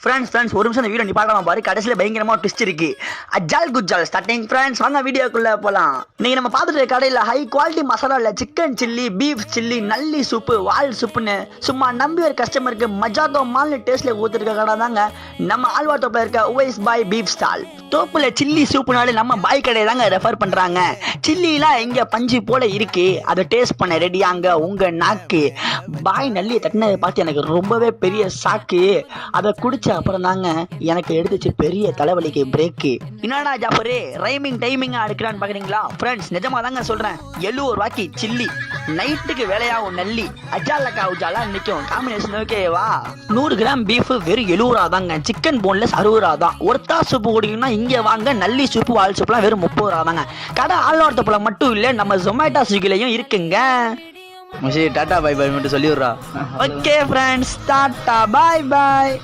Friends ஒரு நிமிஷம் இந்த வீடியோ நீ பார்க்காம பாரு, கடைசியில் பயங்கரமாக ட்விஸ்ட் இருக்கு. அஜால் குஜால் ஸ்டார்டிங் ஃப்ரெண்ட்ஸ், வாங்க வீடியோக்குள்ளே போகலாம். நீங்கள் நம்ம பார்த்துட்டு கடையில் ஹை குவாலிட்டி மசாலாவில் சிக்கன் சில்லி, பீஃப் சில்லி, நல்லி சூப்பு, வால் சூப்புன்னு சும்மா நம்பி ஒரு கஸ்டமருக்கு மஜாதோ மால்னு டேஸ்ட்டில் ஊற்றிருக்க கடை தாங்க நம்ம ஆழ்வார் தோப்பில் இருக்க உவைஸ் பாய் பீஃப் ஸ்டால். தோப்பில் சில்லி சூப்புனாலே நம்ம பாய் கடையை தாங்க ரெஃபர் பண்ணுறாங்க. சில்லிலாம் எங்கே பஞ்சு போல இருக்கு, அதை டேஸ்ட் பண்ண ரெடியாங்க உங்கள் நாக்கு. பாய் நல்லி தட்டினதை பார்த்து எனக்கு ரொம்பவே பெரிய சாக்கு. அதை குடிச்ச அப்புறம் தாங்க எனக்கு எடுத்துச்சு பெரிய தலைவலிக்கு பிரேக்கு. என்னடா ஜாஃபரு ரைமிங் டைமிங்கா எடுக்கிறான்னு பாக்குறீங்களா? ஃப்ரெண்ட்ஸ் நிஜமா தாங்க சொல்றேன். 70 ரூபாய்க்கு சில்லி, நைட்டுக்கு வேலையாகும் நல்லி, அஜாலக்கா உஜாலா நிற்கும் காம்பினேஷன். ஓகேவா? 100 கிராம் பீஃப் வெறும் 70 ரூபா தாங்க. சிக்கன் போன்லெஸ் 60 ரூபா தான். ஒருத்தா சூப்பு குடிக்கணும்னா இங்கே வாங்க. நல்லி சூப்பு, வால் சூப்புலாம் வெறும் 30 ரூபா தாங்க. கடை ஆழ்வார்த்தப்புல மட்டும் இல்லை, நம்ம ஜொமேட்டோ ஸ்விக்கிலையும் இருக்குங்க. டாட்டா பை பை மட்டும் சொல்லிடுறா. ஓகே ஃப்ரெண்ட்ஸ், டாட்டா பாய் பாய்.